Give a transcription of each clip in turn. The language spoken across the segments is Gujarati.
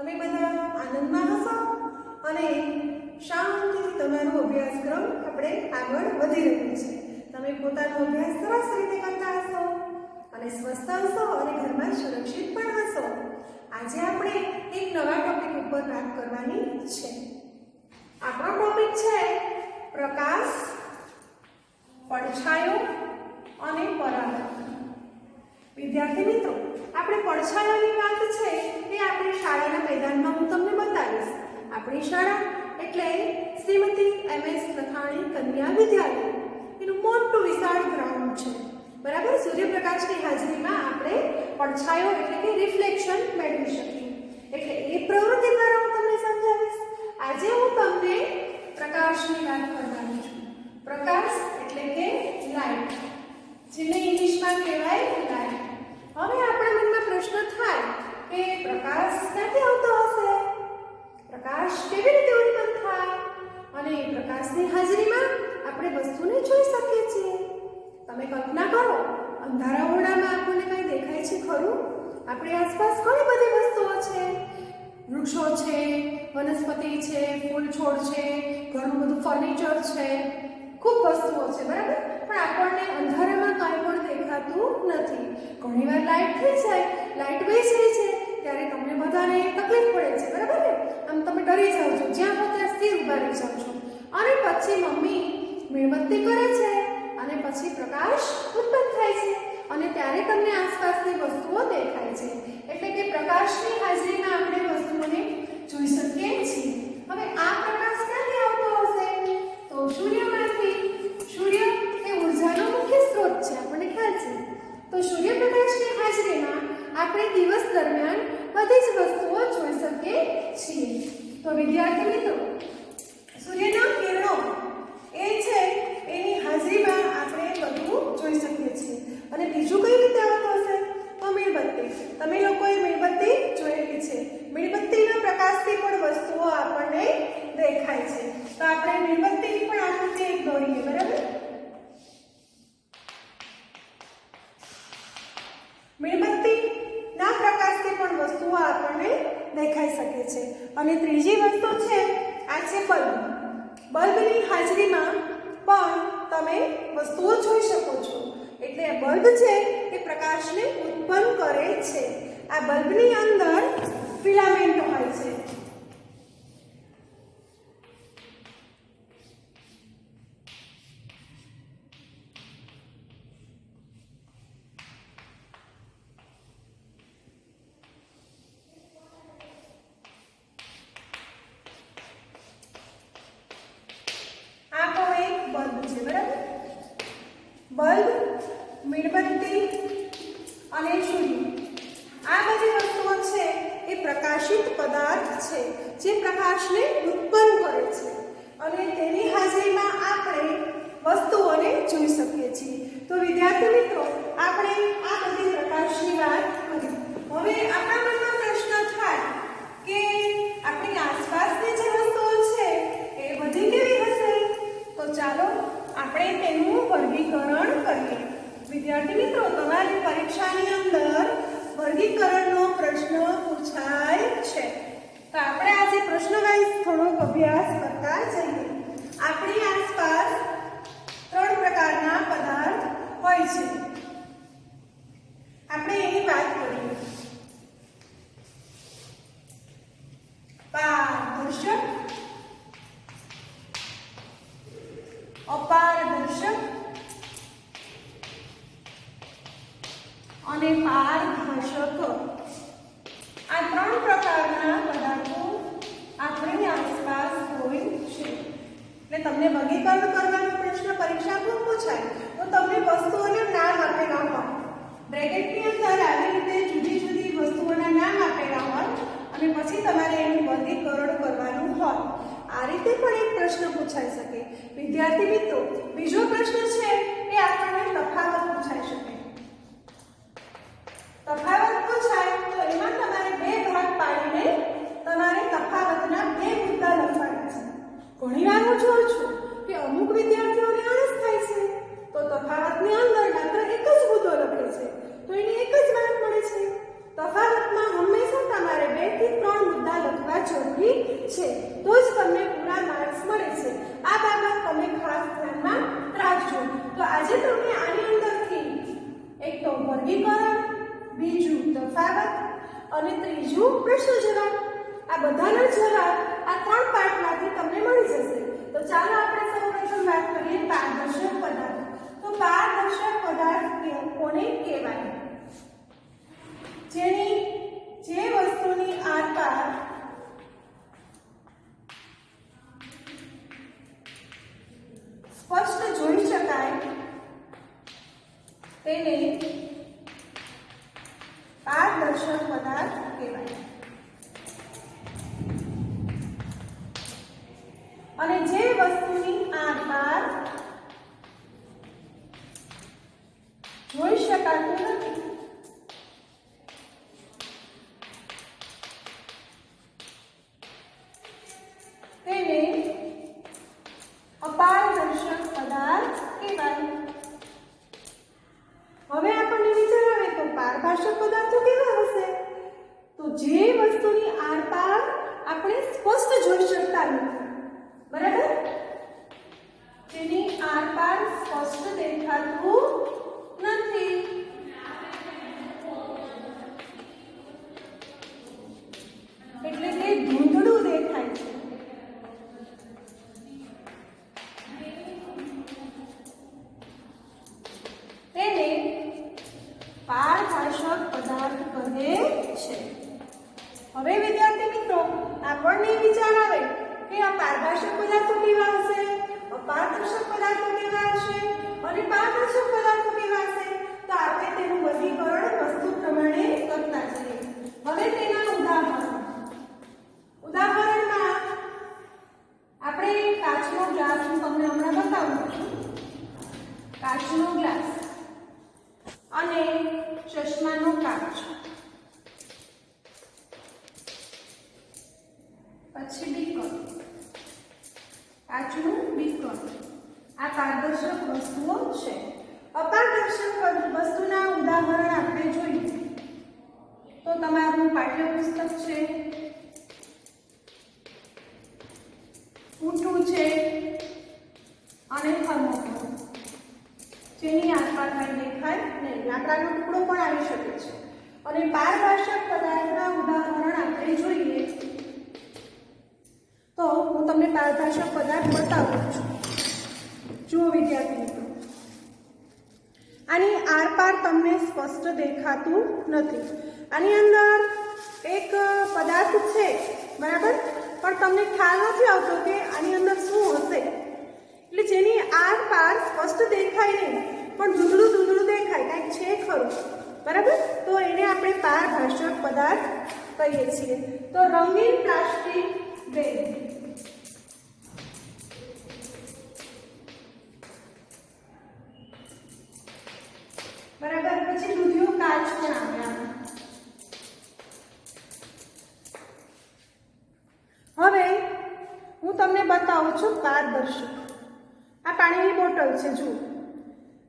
તમે બધા આનંદમાં હશો અને શાંતિથી તમારો અભ્યાસક્રમ આપણે આગળ વધી રહ્યો છે. તમે પોતાનો અભ્યાસ સરસ રીતે કરતા હશો અને સ્વસ્થ હશો અને ઘરમાં સુરક્ષિત પણ હશો. આજે આપણે એક નવા ટોપિક ઉપર વાત કરવાની છે. આપણો ટોપિક છે પ્રકાશ, પડછાયો અને પરાવર્તન. વિદ્યાર્થી મિત્રો, આપણે પડછાયાની વાત છે એ આપણી શાળાના મેદાનમાં હું તમને બતાવીશ. આપણી શાળા એટલે શ્રીમતી MS લખાણી કન્યા વિદ્યાલય. એનું મોટું વિશાળ ગ્રાઉન્ડ છે, બરાબર. સૂર્યપ્રકાશની હાજરીમાં આપણે પડછાયો એટલે કે રિફ્લેક્શન મેળવી શકીએ. એટલે એ પ્રવૃત્તિ દ્વારા હું તમને સમજાવીશ. આજે હું તમને પ્રકાશની વાત કરવાની છું. પ્રકાશ એટલે કે લાઇટ, જેને ઇંગ્લિશમાં કહેવાય લાઇટ. હવે આપણા મનમાં પ્રશ્ન થાય કે પ્રકાશ ક્યાંથી આવતો હશે, પ્રકાશ કેવી રીતે ઉત્પન્ન થાય અને પ્રકાશની હાજરીમાં આપણે વસ્તુને જોઈ શકીએ છીએ. તમે કલ્પના કરો, અંધારા ઓરડામાં આપણને કંઈ દેખાય છે ખરું? આપણી આસપાસ ઘણી બધી વસ્તુઓ છે. વૃક્ષો છે, વનસ્પતિ છે, ફૂલ છોડ છે, ઘણું બધું ફર્નિચર છે, ખૂબ વસ્તુઓ છે, બરાબર. પણ આપણને અંધારામાં કાંઈ પણ દેખાતું નથી. ઘણીવાર લાઇટ થઈ જાય, લાઇટ વહી જાય છે ત્યારે તમને બધાને તકલીફ પડે છે, બરાબર ને? આમ તમે ડરી જાઓ છો, જ્યાં હો ત્યાં સ્થિર ઊભા રહી જાઓ છો. અને પછી મમ્મી મીણબત્તી કરે છે અને પછી પ્રકાશ ઉત્પન્ન થાય છે અને ત્યારે તમને આસપાસની વસ્તુઓ દેખાય છે. એટલે કે પ્રકાશની હાજરીમાં આપણે વસ્તુઓને જોઈ શકીએ છીએ. હવે આ પ્રકાશ ક્યાંથી આવતો હશે? તો સૂર્યમાંથી. સૂર્ય એ ઉર્જાનો મુખ્ય સ્ત્રોત છે, આપણને ખ્યાલ છે. તો સૂર્યપ્રકાશની હાજરીમાં આપણે દિવસ દરમિયાન બધી જ વસ્તુઓ જોઈ શકીએ છીએ. તો વિદ્યાર્થી મિત્રો, સૂર્યના કિરણો એ છે એની હાજરીમાં આપણે બધું જોઈ શકીએ છીએ. અને બીજું કઈ રીતે આવતું હશે? તો મીણબત્તી. તમે લોકોએ મીણબત્તી જોયેલી છે. મીણબત્તીના પ્રકાશથી પણ વસ્તુઓ આપણને દેખાય છે. તો આપણે મીણબત્તીની પણ આકૃતિ એક દોરીએ, બરાબર. મીણબત્તીના પ્રકાશથી પણ વસ્તુઓ આપણને દેખાઈ શકે છે. અને ત્રીજી વસ્તુ છે આ છે બલ્બ. બલ્બની હાજરીમાં પણ તમે વસ્તુઓ જોઈ શકો છો. એટલે બલ્બ છે એ પ્રકાશને ઉત્પન્ન કરે છે. આ બલ્બની અંદર ફિલામેન્ટ હોય છે. બલ્બ, મીણબત્તી અને સૂર્ય, આ બધી વસ્તુઓ છે એ પ્રકાશિત પદાર્થ છે જે પ્રકાશને ઉત્પન્ન કરે છે અને તેની હાજરીમાં આપણે વસ્તુઓને જોઈ શકીએ છીએ. તો વિદ્યાર્થી મિત્રો, આપણે આ બધી પ્રકાશની વાત કરી. હવે આપણા મનમાં પ્રશ્ન થાય કે આપણી આસપાસની જે વસ્તુઓ છે એ બધી કેવી હશે? તો ચાલો આપણે તેનું વર્ગીકરણ કરીએ. વિદ્યાર્થી મિત્રો, તમારી પરીક્ષાની અંદર વર્ગીકરણનો પ્રશ્ન પૂછાય છે. તો આપણે આજે પ્રશ્ન વાઇઝ થોડોક અભ્યાસ કરતા જઈએ. આપણી આસપાસ 3 પ્રકારના પદાર્થ હોય છે. આપણે એની વાત કરીએ. પારદર્શક, અપારદર્શક અને પારભાષક. આ 3 પ્રકારના પદાર્થો આપણી આસપાસ હોય છે. એટલે તમને વર્ગીકરણ કરવાનો પ્રશ્ન પરીક્ષામાં પૂછાય તો તમને વસ્તુઓના નામ આપેલા હોય. બ્રેકેટની અંદર આવી રીતે જુદી જુદી વસ્તુઓના નામ આપેલા હોય અને પછી તમારે એનું વર્ગીકરણ કરવાનું હોય. આ રીતે પણ એક પ્રશ્ન પૂછાઈ શકે. વિદ્યાર્થી મિત્રો, બીજો પ્રશ્ન છે એ આપણને તફાવત પૂછાઈ શકે. તફાવત પૂછાય તો એમાં તમારે 2 ભાગ પાડીને તમારે તફાવતના 2 મુદ્દા લખવાના છે. ઘણીવાર હું જોઉં છું કે અમુક વિદ્યાર્થીઓને આળસ થાય છે તો તફાવતની અંદર માત્ર એક જ મુદ્દો લખે છે તો એને એક જ માર્ક મળે છે. તફાવતમાં હંમેશા તમારે 2 થી 3 મુદ્દા સહભાગી છે, તો જ તમને પૂરા માર્ક્સ મળે છે. આ બાબત તમે ખાસ ધ્યાનમાં રાખજો. તો આજે તમને આની અંદરથી એક તો વર્ગીકરણ, બીજું તફાવત અને ત્રીજું પ્રશ્ન જવાબ, આ બધાના જવાબ આ 3 પાઠમાંથી તમને મળી જશે. તો ચાલો આપણે સૌપ્રથમ વાત કરીએ પારદર્શક પદાર્થ. તો પારદર્શક પદાર્થ કોને કહેવાય? જે વસ્તુની આરપાર સ્પષ્ટ જોઈ શકાય તેને પારદર્શક પદાર્થ કહેવાય. અને જે વસ્તુની આરપાર જોઈ શકાતું નથી તેને અપારદર્શક પદાર્થ કહેવાય. હવે આપણને વિચાર આવે તો પારદર્શક પદાર્થો કેવા હશે? તો જે વસ્તુની આરપાર આપણે સ્પષ્ટ જોઈ શકતા નથી, બરાબર? જેની આરપાર સ્પષ્ટ દેખાતું નથી. એટલે કે ધૂંધળું દેખાય છે. તેને પારદર્શક પદાર્થ કહે છે. હવે વિદ્યાર્થી મિત્રો, આપણને વિચાર આવે કે આ પારદર્શક પદાર્થો કેવા હશે, અપારદર્શક પદાર્થો કેવા હશે અને પારદર્શક પદાર્થો કેવા હશે? તો આપણે તેનું વર્ગીકરણ વસ્તુ પ્રમાણે કરતા જઈએ. હવે તેના ઉદાહરણમાં આપણે કાચનો ગ્લાસ, હું તમને હમણાં બતાવું છું. કાચનો ગ્લાસ અને ચશ્માનો કાચ, પછી બીકર, કાચનું બીકર, આ પારદર્શક વસ્તુઓ છે. અપારદર્શક વસ્તુના ઉદાહરણ આપણે જોઈએ તો તમારું પાઠ્યપુસ્તક છે, ઊંટું છે અને થર્મોકોલ, જેની આરપાર કંઈ દેખાય નહીં. લાકડાનો ટુકડો પણ આવી શકે છે. અને પારદર્શક પદાર્થના ઉદાહરણ આપણે જોઈએ તો હું તમને પારદર્શક પદાર્થ બતાવું છું. જુઓ વિદ્યાર્થી મિત્રો, આની આરપાર તમને સ્પષ્ટ દેખાતું નથી. આની અંદર એક પદાર્થ છે, બરાબર, પણ તમને ખ્યાલ નથી આવતો કે આની અંદર શું હશે. એટલે જેની આરપાર સ્પષ્ટ દેખાય નહીં પણ ધૂંધળું ધૂંધળું દેખાય, કાંઈક છે ખરું, બરાબર, તો એને આપણે પારદર્શક પદાર્થ કહીએ છીએ. તો રંગીન પ્લાસ્ટિક બેગ, બરાબર, પછી દૂધિયું કાચ પણ આવ્યા. હવે હું તમને બતાવું છું પારદર્શક. આ પાણીની બોટલ છે, જુઓ,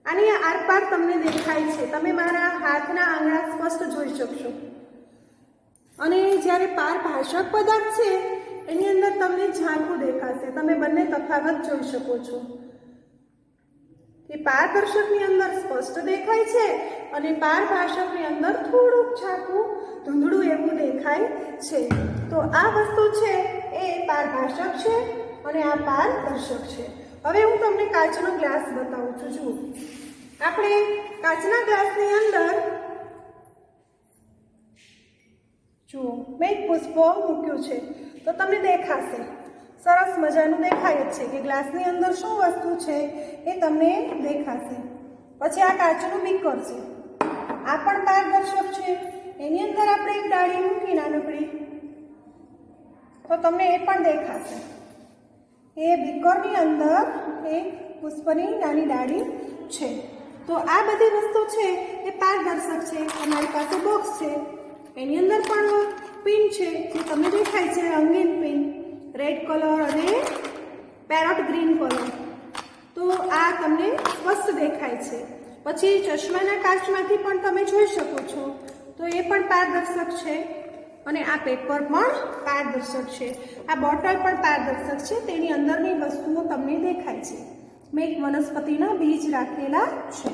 આની આરપાર તમને દેખાય છે. તમે મારા હાથના આંગળા સ્પષ્ટ જોઈ શકશો. અને જ્યારે પારભાષક પદાર્થ છે એની અંદર તમને ઝાંખું દેખાશે. તમે બંને તફાવત જોઈ શકો છો કે પારદર્શકની અંદર સ્પષ્ટ દેખાય છે અને પારભાષકની અંદર થોડુંક ઝાંખું ધૂંધળું એવું દેખાય છે. તો આ વસ્તુ છે એ પારભાષક છે અને આ પારદર્શક છે. હવે હું તમને કાચનો ગ્લાસ બતાવું છું. જુઓ, આપણે કાચના ગ્લાસની અંદર જુઓ મેં એક પુષ્પો મૂક્યું છે તો તમને દેખાશે, સરસ મજાનું દેખાય જ છે કે ગ્લાસની અંદર શું વસ્તુ છે એ તમને દેખાશે. પછી આ કાચનું બીકર છે, આ પણ પારદર્શક છે. એની અંદર આપણે એક ડાળી મૂકી નાનકડી તો તમને એ પણ દેખાશે. એ બીકરની અંદર એક પુષ્પની નાની ડાળી છે. તો આ બધી વસ્તુ છે એ પારદર્શક છે. તમારી પાસે બોક્સ છે, એની અંદર પણ પિન છે જે તમને દેખાય છે, રંગીન પિન, રેડ કલર અને પેરોટ ગ્રીન કલર. તો આ તમને સ્પષ્ટ દેખાય છે. પછી ચશ્માના કાચમાંથી પણ તમે જોઈ શકો છો, તો એ પણ પારદર્શક છે. અને આ પેપર પણ પારદર્શક છે, આ બોટલ પણ પારદર્શક છે, તેની અંદરની વસ્તુઓ તમને દેખાય છે. મેં એક વનસ્પતિના બીજ રાખેલા છે.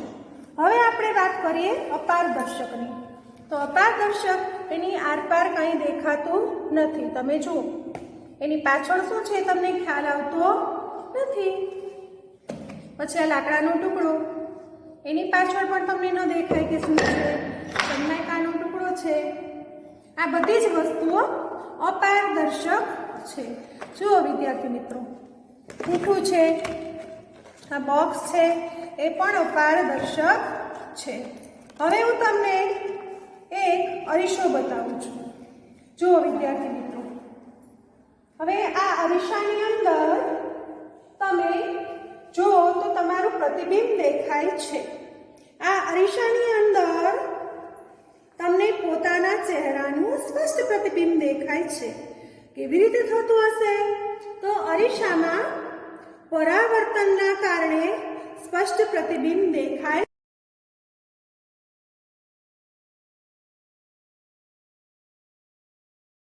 હવે આપણે વાત કરીએ અપારદર્શકની. તો અપારદર્શક એની આરપાર કંઈ દેખાતું નથી. તમે જુઓ એની પાછળ શું છે તમને ખ્યાલ આવતો નથી. પછી આ લાકડાનો ટુકડો, એની પાછળ પણ તમને ન દેખાય કે શું છે, સન્માઇકાનો ટુકડો છે. આ બધી જ વસ્તુઓ અપારદર્શક છે. જુઓ વિદ્યાર્થી મિત્રો, પૂઠું છે, આ બોક્સ છે, એ પણ અપારદર્શક છે. હવે હું તમને એક અરીસો બતાવું છું. જુઓ વિદ્યાર્થી મિત્રો, હવે આ અરીસાની અંદર તમે જુઓ તો તમારું પ્રતિબિંબ દેખાય છે. આ અરીસાની અંદર તમને પોતાના ચહેરાનું સ્પષ્ટ પ્રતિબિંબ દેખાય છે. કેવી રીતે થતું હશે? તો અરીસામાં પરાવર્તનના કારણે સ્પષ્ટ પ્રતિબિંબ દેખાય